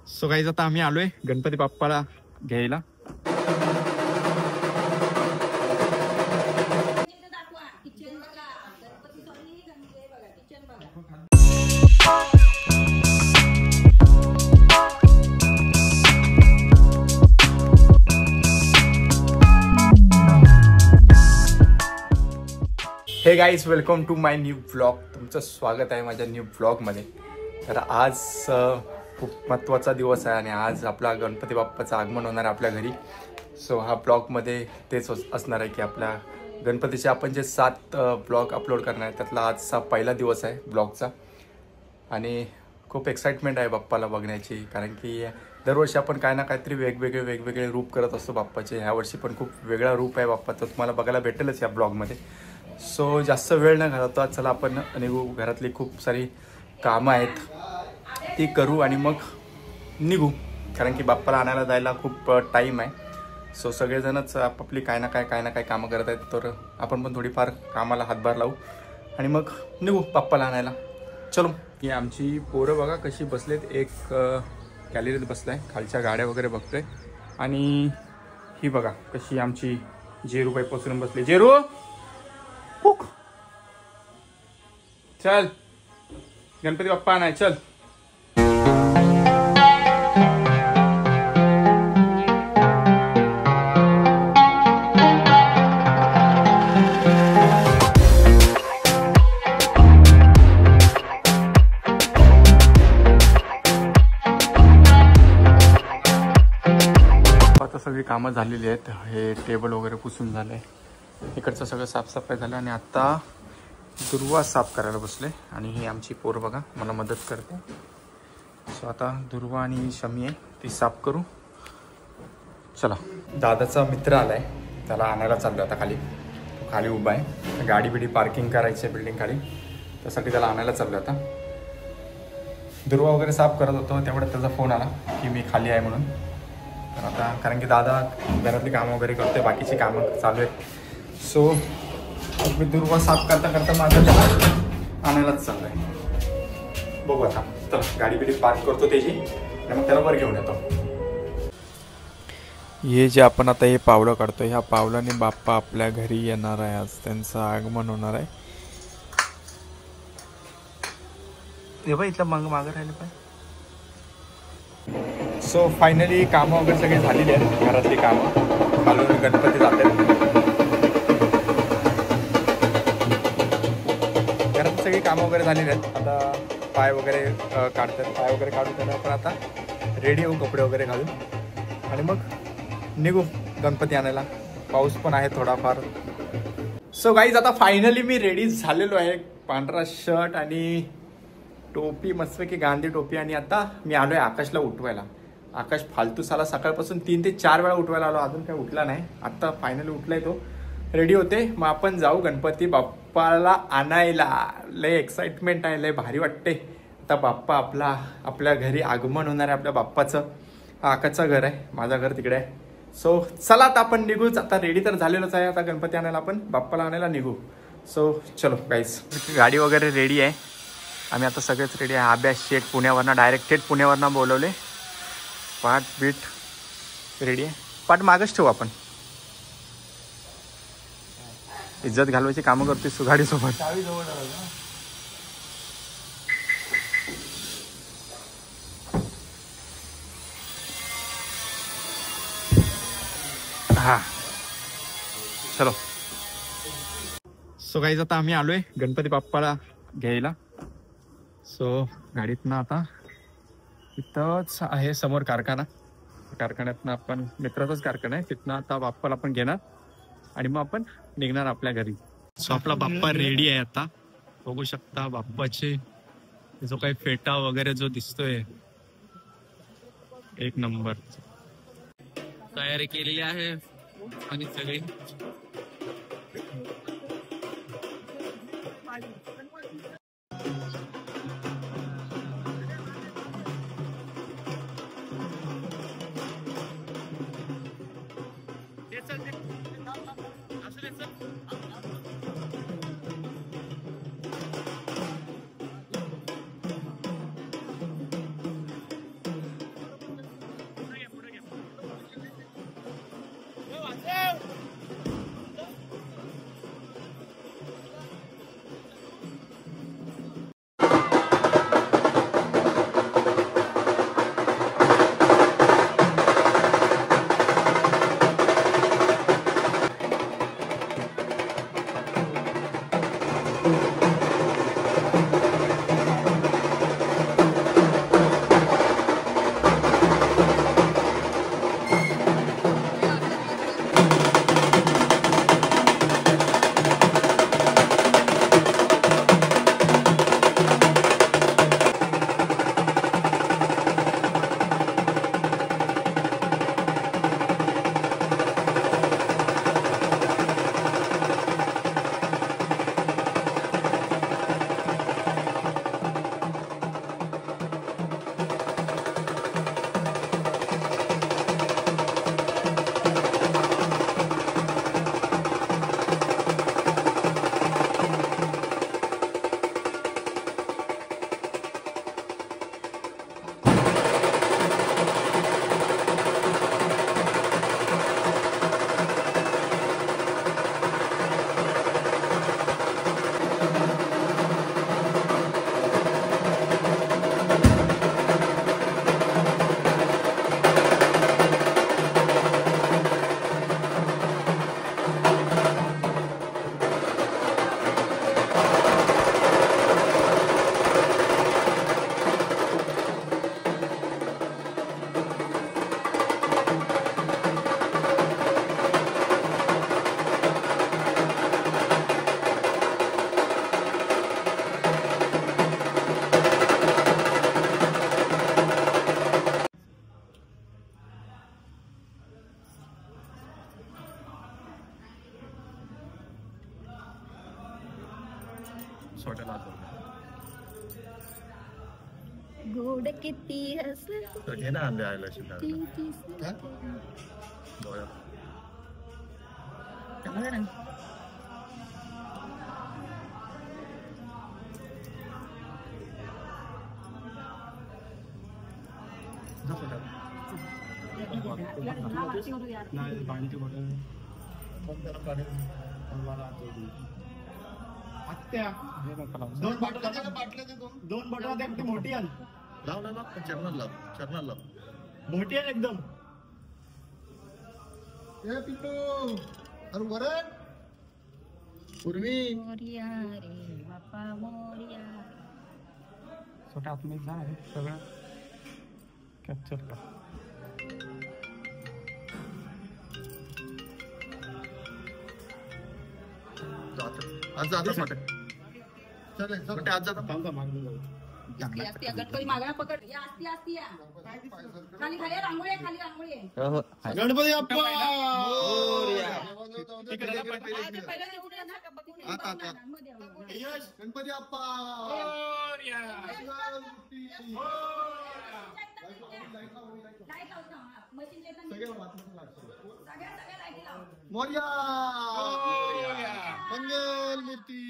So guys आता आम्ही आलोय गणपती बाप्पाला घ्यायला. Hey guys, welcome to my new vlog. तुमचं स्वागत आहे माझ्या न्यू व्लॉगमध्ये. तर आज खूप महत्त्वाचा दिवस आहे आणि आज आपला गणपती बाप्पाचं आगमन होणार आहे आपल्या घरी. सो हा ब्लॉगमध्ये तेच असणार आहे की आपल्या गणपतीचे आपण जे 7 ब्लॉग अपलोड करणार आहे त्यातला आजचा पहिला दिवस आहे ब्लॉगचा. आणि खूप एक्साइटमेंट आहे बाप्पाला बघण्याची, कारण की दरवर्षी आपण काय ना काहीतरी वेगवेगळे रूप करत असतो बाप्पाचे. ह्यावर्षी पण खूप वेगळा रूप आहे बाप्पाचा, तुम्हाला बघायला भेटेलच या ब्लॉगमध्ये. सो जास्त वेळ न घालवता चला आपण निघू. घरातली खूप सारी कामं आहेत ती करू आणि मग निघू, कारण की बाप्पाला आणायला जायला खूप टाईम आहे. सो सगळेजणच आपापली काय ना काय कामं करत आहेत, तर आपण पण थोडीफार कामाला हातभार लावू आणि मग निघू बाप्पाला आणायला. चलो. ही आमची पोरं बघा कशी बसलेत, एक गॅलरीत बसलाय, खालच्या गाड्या वगैरे बघतोय. आणि ही बघा कशी आमची जेरूबाई पसरून बसली. जेरू चल, गणपती बाप्पा आणाय चल. आता सगळी कामं झालेली आहेत. हे टेबल वगैरे पुसून झालंय, इकडचं सगळं साफसफाई झालं आणि आता दुर्वा साफ करायला बसले. आणि हे आमची पोर बघा मला मदत करते. सो आता दुर्वा आणि शमी आहे ती साफ करू. चला. दादाचा मित्र आलाय, त्याला आणायला चाललो आता खाली. तो खाली उभा आहे, गाडी बिडी पार्किंग करायची आहे बिल्डिंग खाली, त्यासाठी त्याला आणायला चाललो आता. दुर्वा वगैरे साफ करत होतो तेवढ्यात त्याचा फोन आला की मी खाली आहे म्हणून. तर आता कारण की दादा घरातली कामं वगैरे करतोय, बाकीची कामं चालू आहेत. सो मी दुर्वा साफ करता माझं त्याला आणायलाच चाललं आहे. बघू आता. तर गाडी बिडी पार्क करतो त्याची आणि मग त्याला वर घेऊन येतो. हे जे आपण आता हे पावलं काढतो, ह्या पावलाने बाप्पा आपल्या घरी येणार आहे. आज त्यांचं आगमन होणार आहे. तेव्हा इथलं मागं राहिलं पाहिजे. सो फायनली कामं वगैरे सगळी झालेली आहेत, घरातली कामं. खालून गणपती जातात, सगळी कामं वगैरे झालेली आहेत. आता पाय वगैरे काढतात, पाय वगैरे काढून त्याला आपण आता रेडी होऊ कपडे वगैरे घालून आणि मग निघू गणपती आणायला. पाऊस पण आहे थोडाफार. सो गाईज आता फायनली मी रेडी झालेलो आहे. पांढरा शर्ट आणि टोपी, मस्तपैकी गांधी टोपी. आणि आता मी आलो आहे आकाशला उठवायला. आकाश फालतू साला सकाळपासून 3 ते 4 वेळा उठवायला आलो, अजून काय उठला नाही. आत्ता फायनली उठलाय तो, रेडी होते. मग आपण जाऊ गणपती बाप्पाला आणायला. लय एक्साइटमेंट आहे, लय भारी वाटते. आता बाप्पा आपल्या घरी आगमन होणार आहे आपल्या बाप्पाचं. हा आकाशचं घर आहे, माझं घर तिकडे आहे. सो चला आता आपण निघूच. आता रेडी तर झालेलंच आहे, आता गणपती आणायला आपण बाप्पाला आणायला निघू. सो चलो गाईस. गाडी वगैरे रेडी आहे, आम्ही आता सगळेच रेडी आहे. अभ्यास शेट पुण्यावरनं डायरेक्ट थेट पुण्यावरनं बोलवले. पाठ बीट रेडी आहे. पाठ मागच ठेवू आपण. इज्जत घालवायची कामं करतोय सुगाडीसोबत. हा चलो. सो गाईज आता आम्ही आलोय गणपती बाप्पाला घ्यायला. सो गाडीतनं आता इथंच आहे समोर कारखाना, कारखान्यातनं आपण, मित्राचाच कारखाना आहे, तिथनं आता बाप्पाला आपण घेणार आणि मग आपण निघणार आपल्या घरी. सो आपला बाप्पा रेडी आहे आता. बघू शकता बाप्पाचे जो काही फेटा वगैरे जो दिसतोय, एक नंबर तयारी केलेली आहे. आणि सगळी सोट्याला गोड किती हसलं घे ना आंबे आयला शिकायला दोन बॉटल मोठी आण लाव ना लाव चरणार लाव मोठी आहे एकदम अरे वरण पूर्वी मोरिया रे बाप्पा मोरिया. छोट्या आतमध्ये जा सगळं कॅप्चर कर. आज जाता छोटे छोटे आज जाता गणपती मागणा पकड या असती असती या खाली खाली रांगोळी आहे, खाली रांगोळी आहे. गणपती बाप्पा पहिलं निवडून या ना, बघून ये, आता. बघून या, मध्ये या. गणपती बाप्पा लाईट लावतो हा. मशीन येताना सगळ्या लाईटी लाव. मोरया मंगल मूर्ती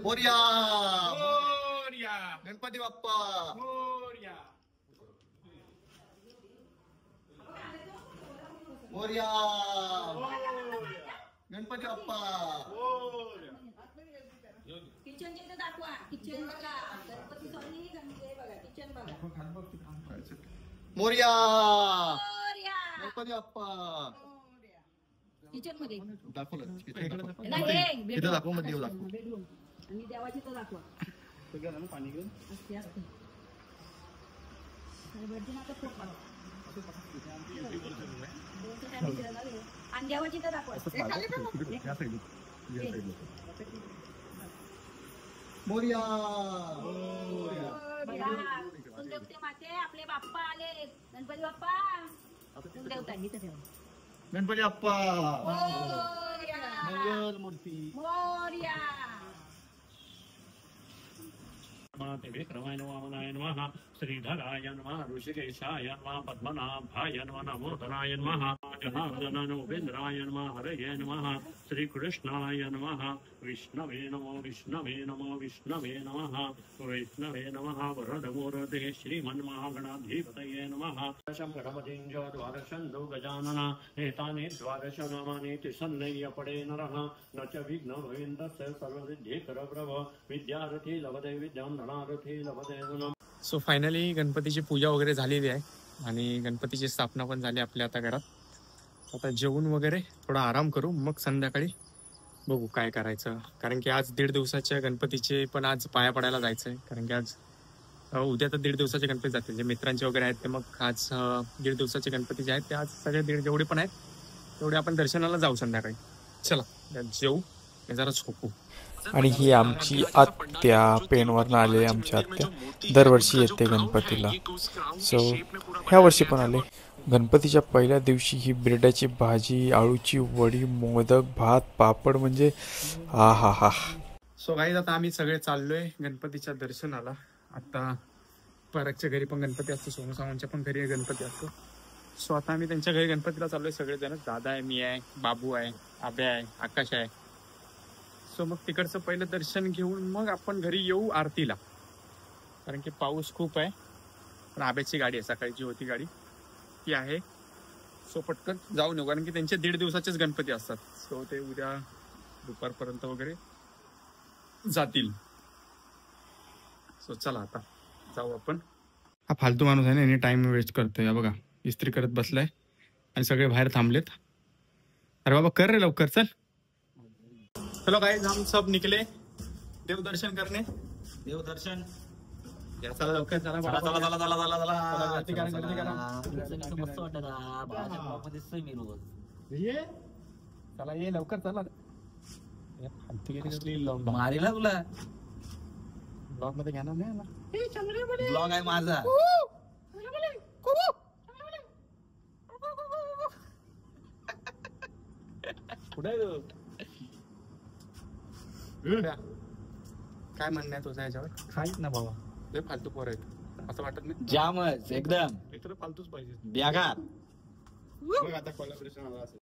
मोरया गणपती बाप्पा मोरया गणपती बाप्पा किचन चे दाखवा. किचन बघा. गणपती सॉरी गणपती बघा. किचन बघा. मोरया मोरया. गणपती बाप्पा किचन मध्ये दाखवलं नाही हे तिथं दाखव मध्ये दाखव बेडरूम आणि देवाची तो दाखवा. पाणी घेऊन असते असते बेडरूम आता खूप मारा. आणि देवाची तर दाखवा. मोरया कुलदेवते माते आपले बाप्पा आले. गणपती बाप्पा कुलदेवता इथं ठेवा. गणपती बाप्पा मोरया. मंगल मूर्ती मोरया. विक्रमाय वामनाय नमः श्रीधराय नमः ऋषिकेशाय नमः पद्मनाभाय नमः नमोदराय नमः जनार्दनाय उपेन्द्राय नमः हरये नमः श्रीकृष्णाय नमः विष्णवे नमो विष्णवे नमो विष्णवे नमः वैष्णवे नमः वरदमूर्ते श्रीमन्महागणाधिपतये नमः गणपतिञ्च द्वादशन्दो गजानन एतानि द्वादश नामानि तिसन्नय्यपडे नरः न च विघ्नभवेन्दस्य सर्वसिद्धिकर प्रभ विद्यार्थी लभते विद्यां धनार्थी लभते धनम्. सो फायनली गणपतीची पूजा वगैरे झालेली आहे आणि गणपतीची स्थापना पण झाली आपल्या आता घरात. आता जेवून वगैरे थोडा आराम करू, मग संध्याकाळी बघू काय करायचं. कारण की आज 1.5 दिवसाच्या गणपतीचे पण आज पाया पडायला जायचं आहे. कारण की आज उद्या तर 1.5 दिवसाचे गणपती जातील. जे मित्रांचे वगैरे आहेत ते मग आज 1.5 दिवसाचे गणपती जे आहेत ते आज सगळे जेवढे पण आहेत तेवढे आपण दर्शनाला जाऊ संध्याकाळी. चला जेवू जरा झोपू. आणि ही आमची आत्या पेणवरनं आले. आमच्या आत्या दरवर्षी येते गणपतीला. सो ह्या वर्षी पण आले. गणपतीच्या पहिल्या दिवशी ही बिरड्याची भाजी, आळूची वडी, मोदक, भात, पापड म्हणजे हा हा हा. सो गाईज आता आम्ही सगळे चाललोय गणपतीच्या दर्शनाला. आता परकच्या घरी पण गणपती असतो, सोनू सावंतच्या पण घरी गणपती असतो. सो आता आम्ही त्यांच्या घरी गणपतीला चाललोय सगळेजण. दादा आहे, मी आहे, बाबू आहे, आब्या आहे, आकाश आहे. सो मग तिकडचं पहिलं दर्शन घेऊन मग आपण घरी येऊ आरतीला. कारण की पाऊस खूप आहे. पण आब्याची गाडी आहे, सकाळची होती गाडी ती आहे. सो पटकन जाऊन येऊ कारण की त्यांचे 1.5 दिवसाचेच गणपती असतात. सो ते उद्या दुपारपर्यंत वगैरे जातील. सो चला आता जाऊ आपण. हा फालतू माणूस आहे ना, एनी टाइम वेस्ट करतोय. या बघा इस्त्री करत बसलाय आणि सगळे बाहेर थांबलेत. अरे बाबा कर रे लवकर चल. चलो गाइस हम सब निकले देव दर्शन करने. देव दर्शन चला लवकर चला चला चला चला चला चला चला. गर्दी करा गर्दी करा. मस्त वाटत भाजप दिसतोय मी रोज. चला ये लवकर चला. मारीला तुला ब्लॉग मध्ये घेणार नाही ना. ब्लॉग आहे माझा. कुठे काय म्हणणं आहे तुझं याच्यावर? काहीच ना बाबा, लय फालतू पोर आहेत असं वाटत नाही? जामच एकदम मित्र फालतूच पाहिजे. बेकार. बघ आता कोलॅबोरेशन आला असेल.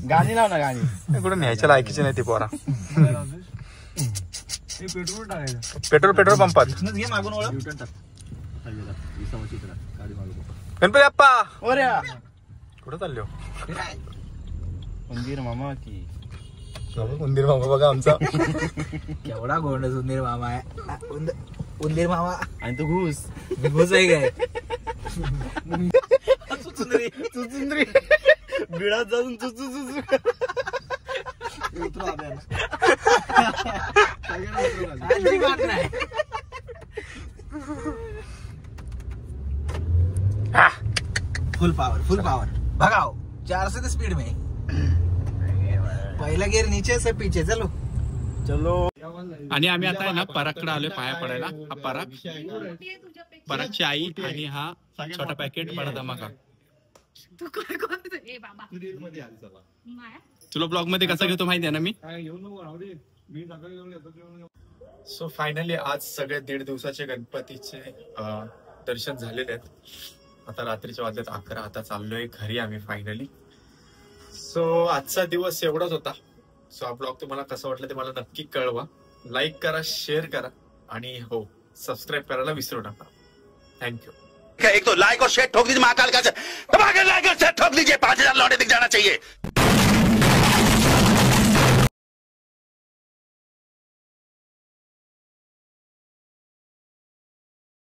गाणी लाव ना, गाणी. कुठं न्यायच्या लायकीची नाही ती पोरा. पेट्रोल टाकायचं. पेट्रोल पंपात. घे मागून ओळख. गणपती बाप्पा ओरे कुठं चालले हो? उंदीर मामा की उंदीर मामा बघा आमचा. केवढा गोंड उंदीर मामा आहे. उंदीर मामा आणि तू घुस घुस आहे काय? चुचुंदरी बिळात जाऊन चुचू फुल पावर भगाओ 400 स्पीड में. पहिला गियर नीचे से पीछे चलो. आणि आम्ही आता आहे ना परागकडे आलोय पाया पडायला. हा परागची आई आणि हा छोटा पॅकेट बडा धमाका. तू काय करतो? ए बाबा माया तुला ब्लॉग मध्ये कसं घेतो माहिती आहे ना मी. सो फायनली आज सगळे 1.5 दिवसाचे गणपतीचे दर्शन झालेले आहेत. आता रात्रीचे वाजलेत 11. आता चाललोय घरी आम्ही फायनली. सो आजचा दिवस एवढाच होता. सो हा ब्लॉग तुम्हाला कसं वाटलं ते मला नक्की कळवा. लाईक करा, शेअर करा आणि हो सबस्क्राईब करायला विसरू नका. थँक्यू. एक तो लाइक और शेयर ठोक दीजिए महाकाल का, दबाकर लाइक और शेयर ठोक दीजिए, 5000 लौटे दिख जाना चाहिए.